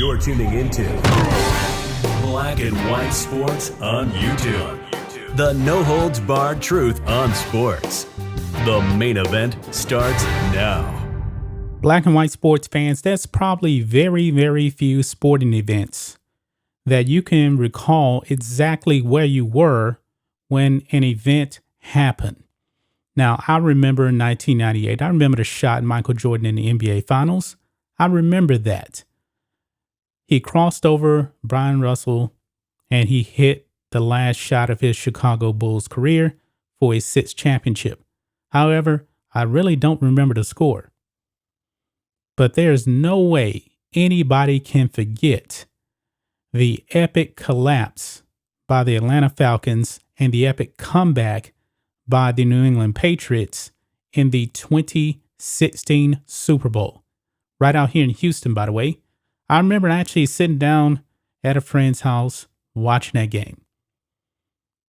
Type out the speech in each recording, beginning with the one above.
You're tuning into Black and White Sports on YouTube. The no-holds-barred truth on sports. The main event starts now. Black and white sports fans, there's probably very, very few sporting events that you can recall exactly where you were when an event happened. Now, I remember in 1998, I remember the shot Michael Jordan in the NBA Finals. I remember that. He crossed over Brian Russell and he hit the last shot of his Chicago Bulls career for his sixth championship. However, I really don't remember the score. But there's no way anybody can forget the epic collapse by the Atlanta Falcons and the epic comeback by the New England Patriots in the 2016 Super Bowl. Right out here in Houston, by the way. I remember actually sitting down at a friend's house watching that game.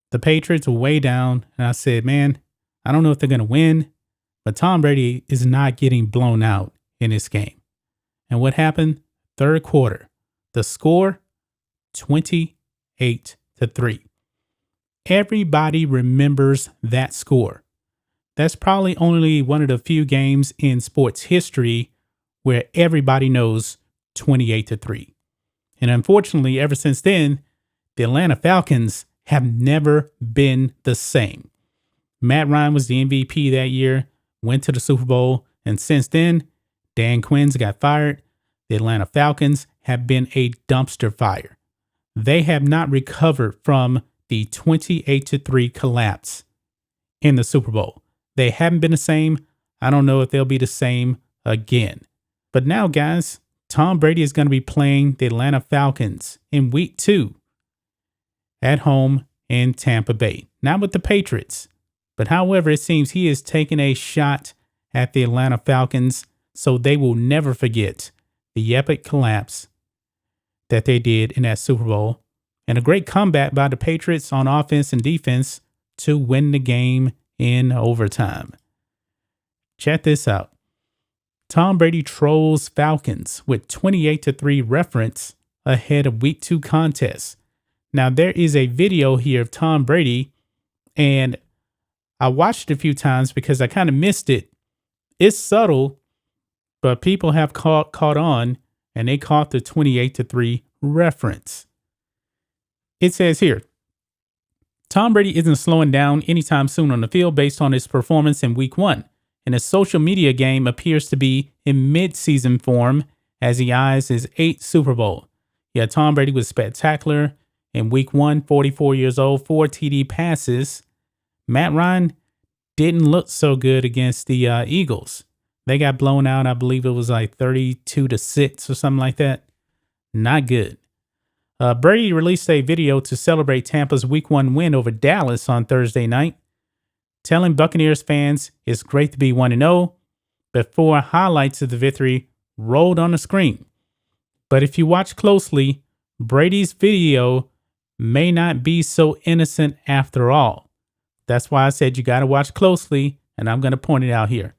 The Patriots were way down, and I said, man, I don't know if they're going to win, but Tom Brady is not getting blown out in this game. And what happened? Third quarter. The score, 28-3. Everybody remembers that score. That's probably only one of the few games in sports history where everybody knows 28-3. And unfortunately, ever since then, the Atlanta Falcons have never been the same. Matt Ryan was the MVP that year, went to the Super Bowl, and since then, Dan Quinn's got fired. The Atlanta Falcons have been a dumpster fire. They have not recovered from the 28-3 collapse in the Super Bowl. They haven't been the same. I don't know if they'll be the same again. But now, guys, Tom Brady is going to be playing the Atlanta Falcons in week 2 at home in Tampa Bay. Not with the Patriots. But however, it seems he is taking a shot at the Atlanta Falcons so they will never forget the epic collapse that they did in that Super Bowl. And a great comeback by the Patriots on offense and defense to win the game in overtime. Check this out. Tom Brady trolls Falcons with 28-3 reference ahead of week 2 contest. Now, there is a video here of Tom Brady, and I watched it a few times because I kind of missed it. It's subtle, but people have caught on, and they caught the 28-3 reference. It says here, Tom Brady isn't slowing down anytime soon on the field based on his performance in week 1. And his social media game appears to be in mid-season form as he eyes his 8th Super Bowl. Yeah, Tom Brady was spectacular in week 1, 44 years old, 4 TD passes. Matt Ryan didn't look so good against the Eagles. They got blown out. I believe it was like 32-6 or something like that. Not good. Brady released a video to celebrate Tampa's week 1 win over Dallas on Thursday night, telling Buccaneers fans it's great to be 1-0 before highlights of the victory rolled on the screen. But if you watch closely, Brady's video may not be so innocent after all. That's why I said you got to watch closely, and I'm going to point it out here.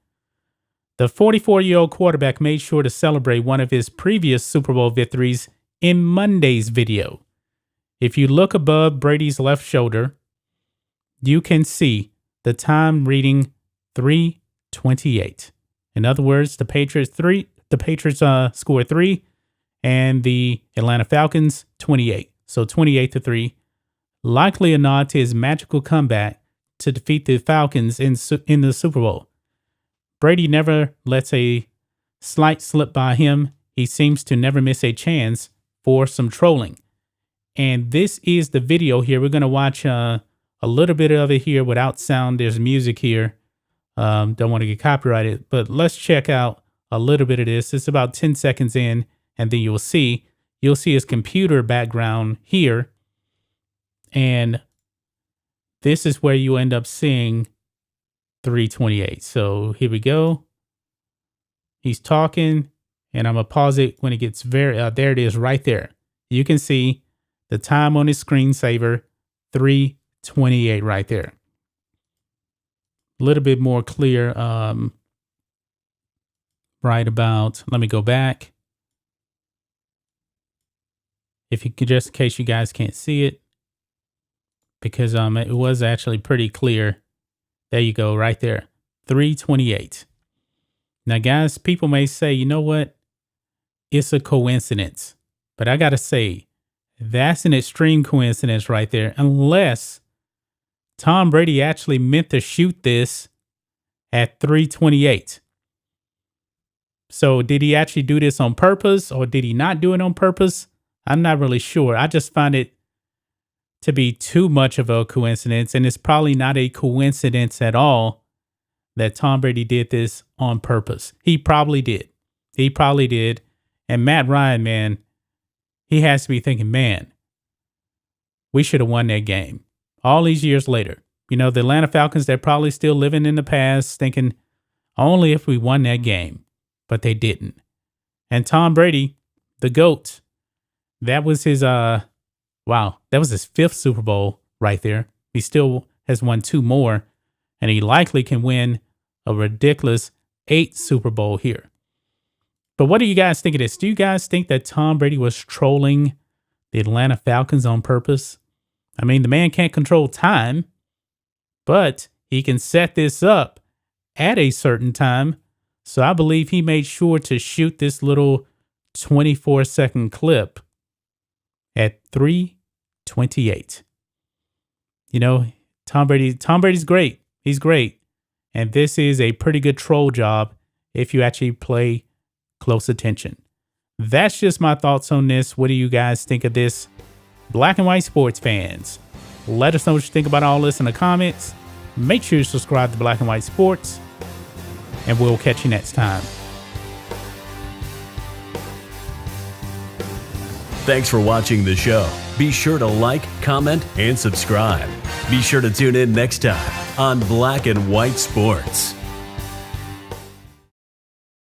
The 44-year-old quarterback made sure to celebrate one of his previous Super Bowl victories in Monday's video. If you look above Brady's left shoulder, you can see the time reading 3:28. In other words, the Patriots scored 3 and the Atlanta Falcons 28. So 28-3. Likely a nod to his magical comeback to defeat the Falcons in the Super Bowl. Brady never lets a slight slip by him. He seems to never miss a chance for some trolling. And this is the video here. We're going to watch a little bit of it here without sound. There's music here. Don't want to get copyrighted, but let's check out a little bit of this. It's about 10 seconds in, and then you'll see his computer background here. And this is where you end up seeing 3:28. So here we go. He's talking, and I'm going to pause it when it gets there it is right there. You can see the time on his screensaver, 3:28 right there. A little bit more clear right about, let me go back. If you could, just in case you guys can't see it, because it was actually pretty clear. There you go, right there, 328. Now, guys, people may say, you know what? It's a coincidence. But I got to say, that's an extreme coincidence right there, unless Tom Brady actually meant to shoot this at 328. So did he actually do this on purpose, or did he not do it on purpose? I'm not really sure. I just find it to be too much of a coincidence, and it's probably not a coincidence at all that Tom Brady did this on purpose. He probably did. He probably did. And Matt Ryan, man, he has to be thinking, man, we should have won that game. All these years later, you know, the Atlanta Falcons, they're probably still living in the past, thinking only if we won that game, but they didn't. And Tom Brady, the GOAT, that was his, that was his 5th Super Bowl right there. He still has won 2 more, and he likely can win a ridiculous 8th Super Bowl here. But what do you guys think of this? Do you guys think that Tom Brady was trolling the Atlanta Falcons on purpose? I mean, the man can't control time, but he can set this up at a certain time. So I believe he made sure to shoot this little 24-second clip at 3:28. You know, Tom Brady's great. He's great. And this is a pretty good troll job if you actually play close attention. That's just my thoughts on this. What do you guys think of this? Black and white sports fans, let us know what you think about all this in the comments. Make sure you subscribe to Black and White Sports, and we'll catch you next time. Thanks for watching the show. Be sure to like, comment, and subscribe. Be sure to tune in next time on Black and White Sports.